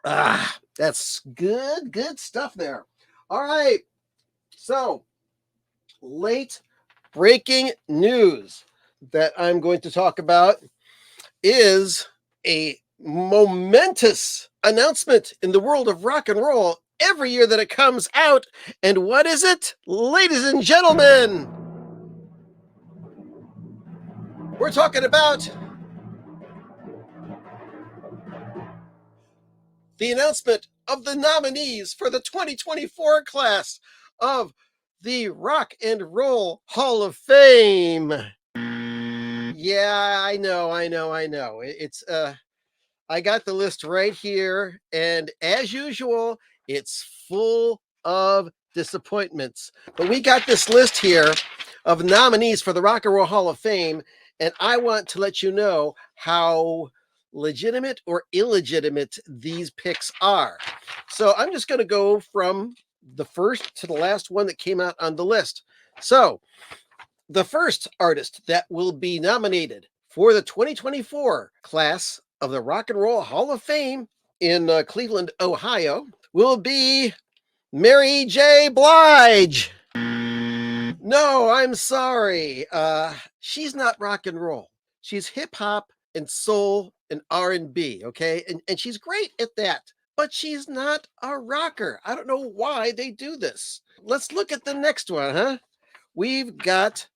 That's good stuff there. All right. So, late breaking news that I'm going to talk about is a momentous announcement in the world of rock and roll every year that it comes out. And what is it? Ladies and gentlemen, we're talking about the announcement of the nominees for the 2024 class of the Rock and Roll Hall of Fame. Yeah, I know. It's I got the list right here, and as usual, it's full of disappointments. But we got this list here of nominees for the Rock and Roll Hall of Fame, and I want to let you know how legitimate or illegitimate these picks are. So I'm just going to go from the first to the last one that came out on the list. So the first artist that will be nominated for the 2024 class of the Rock and Roll Hall of Fame in Cleveland, Ohio, will be Mary J. Blige. No, I'm sorry. She's not rock and roll. She's hip hop and soul and R&B, okay? And she's great at that. But she's not a rocker. I don't know why they do this. Let's look at the next one, huh? We've got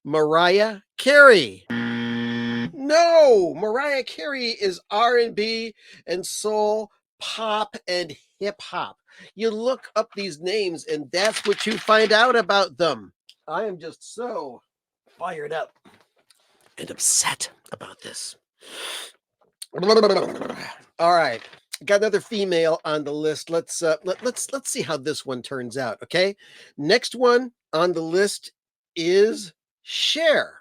Mariah Carey. No, Mariah Carey is R&B and soul, pop and hip hop. You look up these names and that's what you find out about them. I am just so fired up and upset about this. All right. Got another female on the list. Let's see how this one turns out, okay? Next one on the list is Cher.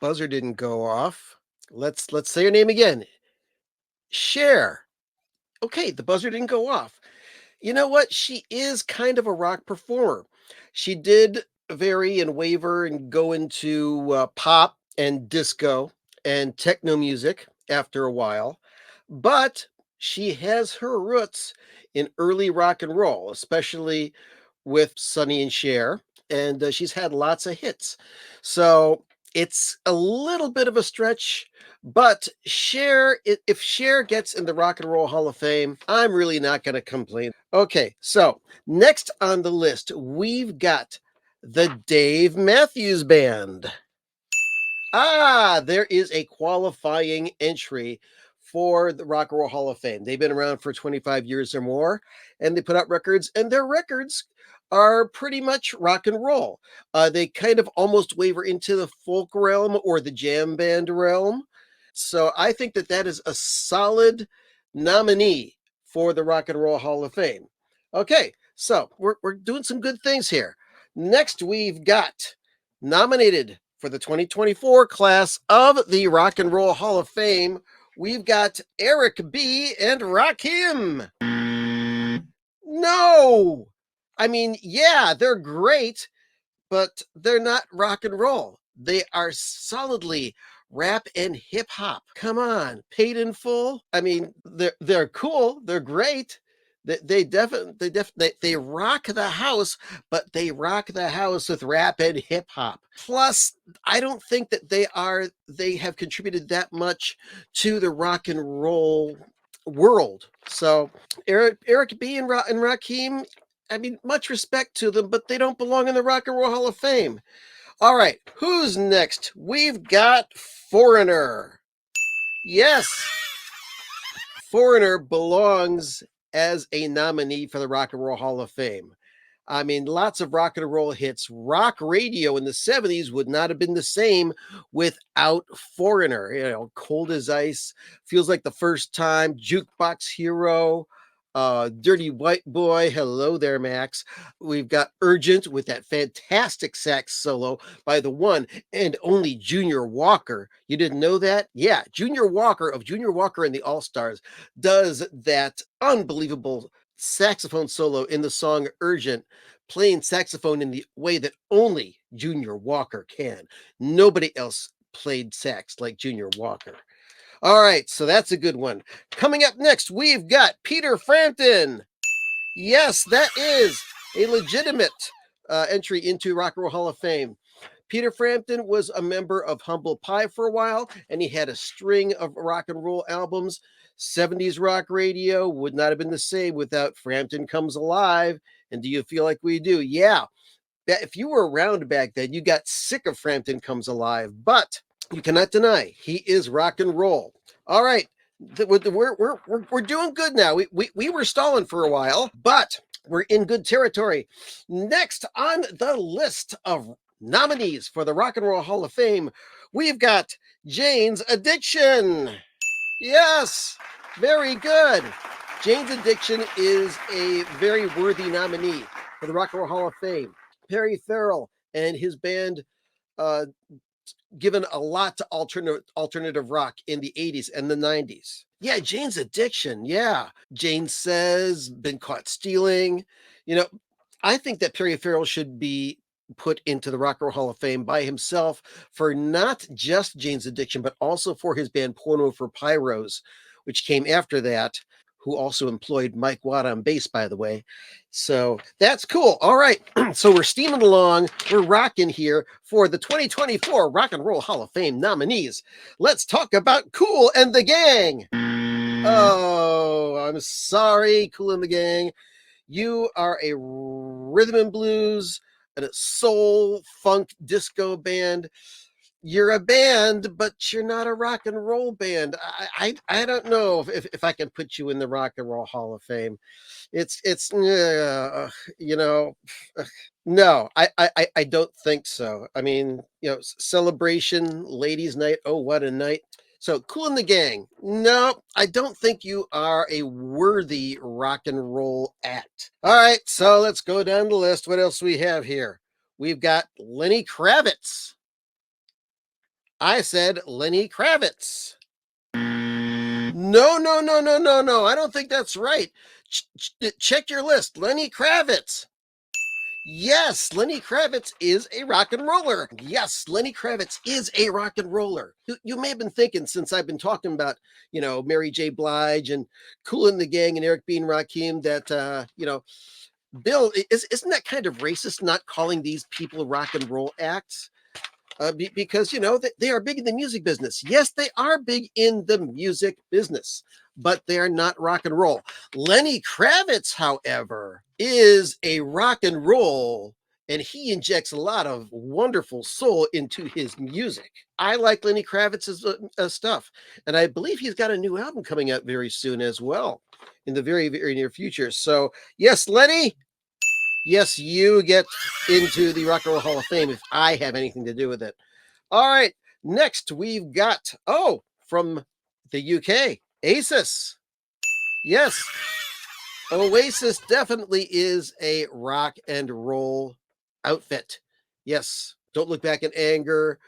Buzzer didn't go off. Let's say her name again. Cher. Okay, the buzzer didn't go off. You know what? She is kind of a rock performer. She did vary and waver and go into pop and disco and techno music after a while, but she has her roots in early rock and roll, especially with Sonny and Cher, and she's had lots of hits. So it's a little bit of a stretch, but Cher, if Cher gets in the Rock and Roll Hall of Fame, I'm really not going to complain. Okay, so next on the list, we've got the Dave Matthews Band. There is a qualifying entry for the Rock and Roll Hall of Fame. They've been around for 25 years or more, and they put out records, and their records are pretty much rock and roll. They kind of almost waver into the folk realm or the jam band realm. So I think that that is a solid nominee for the Rock and Roll Hall of Fame. Okay, so we're doing some good things here. Next, we've got nominated for the 2024 class of the Rock and Roll Hall of Fame, we've got Eric B. and Rakim. No! I mean, yeah, they're great, but they're not rock and roll. They are solidly rap and hip hop. Come on, Paid in Full. I mean, they're cool. They're great. They rock the house, but they rock the house with rap and hip hop. Plus, I don't think that they have contributed that much to the rock and roll world. So Eric B and Rakim, I mean, much respect to them, but they don't belong in the Rock and Roll Hall of Fame. All right, who's next? We've got Foreigner. Yes, Foreigner belongs as a nominee for the Rock and Roll Hall of Fame. I mean, lots of rock and roll hits. Rock radio in the 70s would not have been the same without Foreigner. You know, Cold as Ice, Feels Like the First Time, Jukebox Hero, Dirty White Boy. Hello there, Max. We've got Urgent with that fantastic sax solo by the one and only Junior Walker. You didn't know that? Yeah, Junior Walker of Junior Walker and the All Stars does that unbelievable saxophone solo in the song Urgent, playing saxophone in the way that only Junior Walker can. Nobody else played sax like Junior Walker. All right, so that's a good one. Coming up next, we've got Peter Frampton. Yes, that is a legitimate entry into Rock and Roll Hall of Fame. Peter Frampton was a member of Humble Pie for a while, and he had a string of rock and roll albums. 70s rock radio would not have been the same without Frampton Comes Alive. And Do You Feel Like We Do? Yeah. If you were around back then, you got sick of Frampton Comes Alive, but you cannot deny he is rock and roll. All right. We're doing good now. We were stalling for a while, but we're in good territory. Next on the list of nominees for the Rock and Roll Hall of Fame, we've got Jane's Addiction. Yes, very good. Jane's Addiction is a very worthy nominee for the Rock and Roll Hall of Fame. Perry Farrell and his band given a lot to alternative rock in the 80s and the 90s. Yeah, Jane's Addiction. Yeah. Jane Says, Been Caught Stealing. You know, I think that Perry Farrell should be put into the Rock and Roll Hall of Fame by himself for not just Jane's Addiction, but also for his band Porno for Pyros, which came after that, who also employed Mike Watt on bass, by the way. So that's cool. All right. So we're steaming along. We're rocking here for the 2024 Rock and Roll Hall of Fame nominees. Let's talk about Kool and the Gang. Oh, I'm sorry, Kool and the Gang. You are a rhythm and blues and a soul funk disco band. You're a band, but you're not a rock and roll band. I don't know if I can put you in the Rock and Roll Hall of Fame. It's you know, no, I don't think so. I mean, celebration, ladies' night. Oh, what a night! So, Kool and the Gang. No, I don't think you are a worthy rock and roll act. All right, so let's go down the list. What else we have here? We've got Lenny Kravitz. I said Lenny Kravitz. No, no, no, no, no, no. I don't think that's right. Check your list. Lenny Kravitz. Yes, Lenny Kravitz is a rock and roller. Yes, Lenny Kravitz is a rock and roller. You may have been thinking, since I've been talking about, Mary J. Blige and Kool and the Gang and Eric B. and Rakim, that, Bill, isn't that kind of racist not calling these people rock and roll acts? Because they are big in the music business. Yes, they are big in the music business, but they are not rock and roll. Lenny Kravitz, however, is a rock and roll, and he injects a lot of wonderful soul into his music. I like Lenny Kravitz's stuff, and I believe he's got a new album coming out very soon as well, in the very, very near future. So, yes, Lenny, yes, you get into the Rock and Roll Hall of Fame if I have anything to do with it. All right. Next, we've got, from the UK, Oasis. Yes, Oasis definitely is a rock and roll outfit. Yes, Don't Look Back in Anger,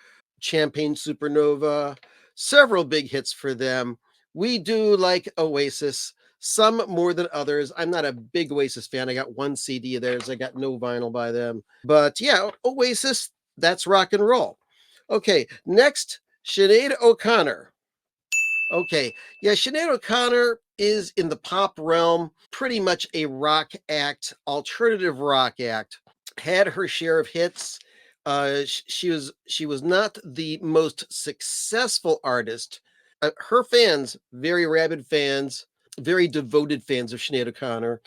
Champagne Supernova, several big hits for them. We do like Oasis, some more than others. I'm not a big Oasis fan. I got one CD of theirs. I got no vinyl by them. But yeah, Oasis, that's rock and roll. Okay, next, Sinead O'Connor. Okay, yeah, Sinead O'Connor is in the pop realm, pretty much a rock act, alternative rock act. Had her share of hits. She was not the most successful artist. Her fans, very rabid fans, very devoted fans of Sinead O'Connor.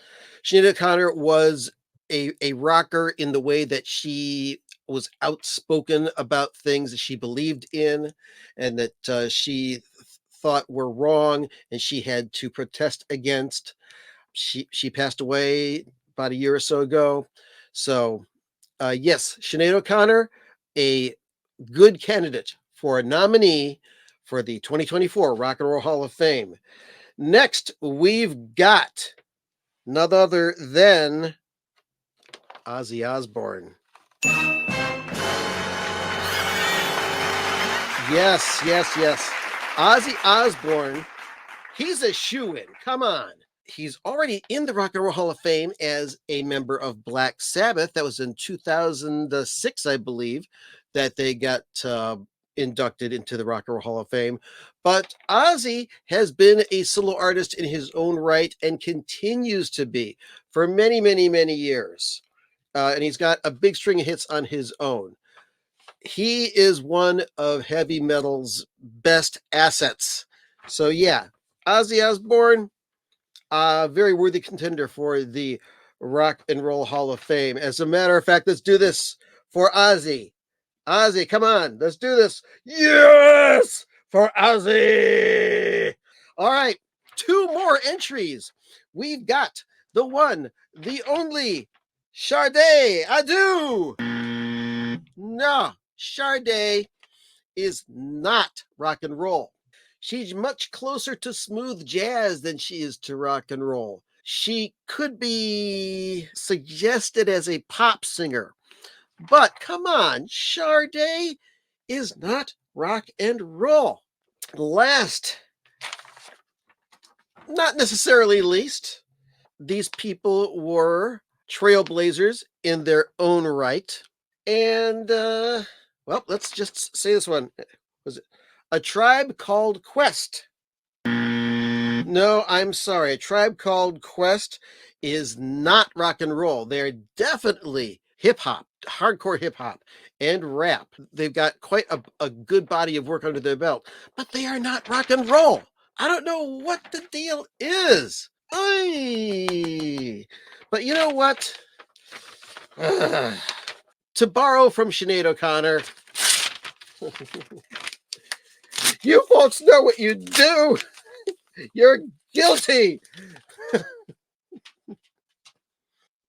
Sinead O'Connor was a rocker in the way that she was outspoken about things that she believed in and that she thought were wrong and she had to protest against. She passed away about a year or so ago. So yes, Sinead O'Connor, a good candidate for a nominee for the 2024 Rock and Roll Hall of Fame. Next, we've got none other than Ozzy Osbourne. Yes, yes, yes. Ozzy Osbourne, he's a shoo-in. Come on. He's already in the Rock and Roll Hall of Fame as a member of Black Sabbath. That was in 2006, I believe, that they got inducted into the Rock and Roll Hall of Fame. But Ozzy has been a solo artist in his own right and continues to be for many, many, many years. And he's got a big string of hits on his own. He is one of heavy metal's best assets. So, yeah, Ozzy Osbourne, a very worthy contender for the Rock and Roll Hall of Fame. As a matter of fact, let's do this for Ozzy. Ozzy, come on, let's do this. Yes, for Ozzy. All right, two more entries. We've got the one, the only Sade Adu. No, Sade is not rock and roll. She's much closer to smooth jazz than she is to rock and roll. She could be suggested as a pop singer, but come on, Sade is not rock and roll. Last, not necessarily least, these people were trailblazers in their own right. And, well, let's just say this one. Was it A Tribe Called Quest? No, I'm sorry. A Tribe Called Quest is not rock and roll. They're definitely hip hop, hardcore hip hop, and rap. They've got quite a good body of work under their belt, but they are not rock and roll. I don't know what the deal is. Oy. But you know what? To borrow from Sinead O'Connor, you folks know what you do. You're guilty.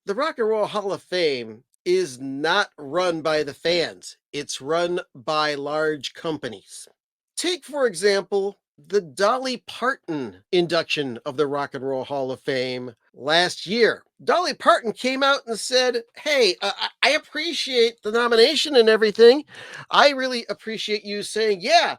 The Rock and Roll Hall of Fame is not run by the fans. It's run by large companies. Take, for example, the Dolly Parton induction of the Rock and Roll Hall of Fame last year. Dolly Parton came out and said, hey, I appreciate the nomination and everything. I really appreciate you saying, yeah,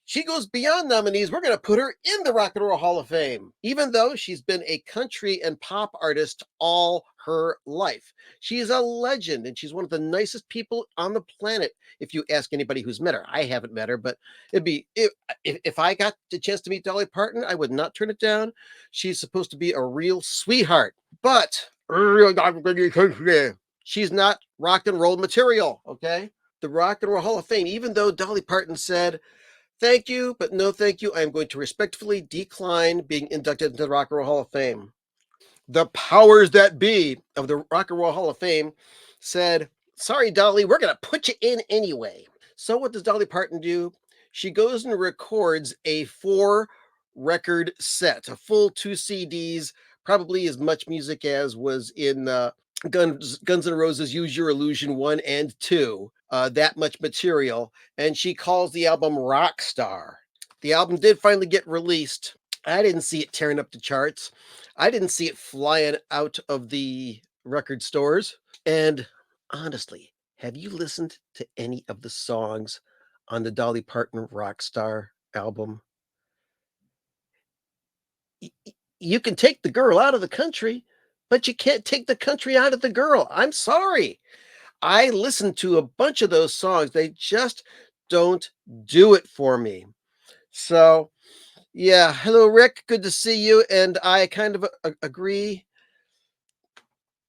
she goes beyond nominees. We're going to put her in the Rock and Roll Hall of Fame, even though she's been a country and pop artist all her life. She's a legend, and she's one of the nicest people on the planet. If you ask anybody who's met her, I haven't met her, but if I got the chance to meet Dolly Parton, I would not turn it down. She's supposed to be a real sweetheart, but she's not rock and roll material. Okay, the Rock and Roll Hall of Fame, even though Dolly Parton said, thank you, but no thank you. I am going to respectfully decline being inducted into the Rock and Roll Hall of Fame. The powers that be of the Rock and Roll Hall of Fame said, sorry, Dolly, we're going to put you in anyway. So what does Dolly Parton do? She goes and records a 4-record set, a full 2 CDs, probably as much music as was in Guns N' Roses Use Your Illusion 1 and 2, that much material, and she calls the album Rockstar. The album did finally get released. I didn't see it tearing up the charts. I didn't see it flying out of the record stores. And honestly, have you listened to any of the songs on the Dolly Parton Rockstar album? You can take the girl out of the country, but you can't take the country out of the girl. I'm sorry. I listened to a bunch of those songs. They just don't do it for me. So, yeah. Hello, Rick. Good to see you. And I kind of agree.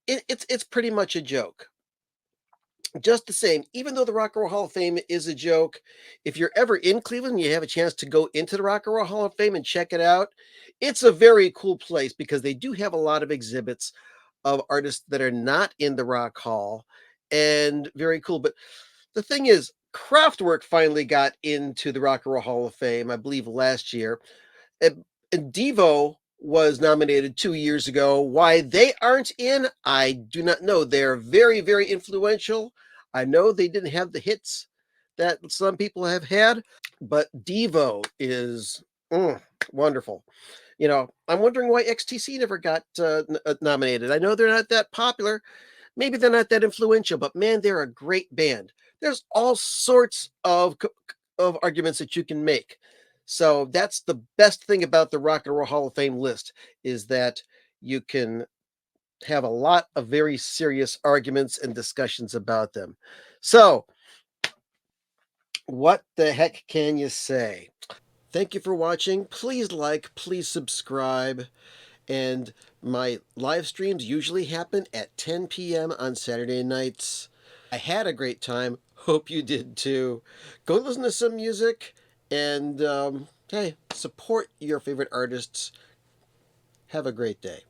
It's pretty much a joke. Just the same, even though the Rock and Roll Hall of Fame is a joke, if you're ever in Cleveland, you have a chance to go into the Rock and Roll Hall of Fame and check it out. It's a very cool place because they do have a lot of exhibits of artists that are not in the Rock Hall, and very cool. But the thing is, Kraftwerk finally got into the Rock and Roll Hall of Fame, I believe, last year. And Devo was nominated 2 years ago. Why they aren't in, I do not know. They're very, very influential. I know they didn't have the hits that some people have had, but Devo is wonderful. You know, I'm wondering why XTC never got nominated. I know they're not that popular. Maybe they're not that influential, but man, they're a great band. There's all sorts of arguments that you can make. So that's the best thing about the Rock and Roll Hall of Fame list is that you can have a lot of very serious arguments and discussions about them. So What the heck can you say? Thank you for watching. Please like, please subscribe. And my live streams usually happen at 10 p.m. on Saturday nights. I had a great time. Hope you did too. Go listen to some music and hey, support your favorite artists. Have a great day.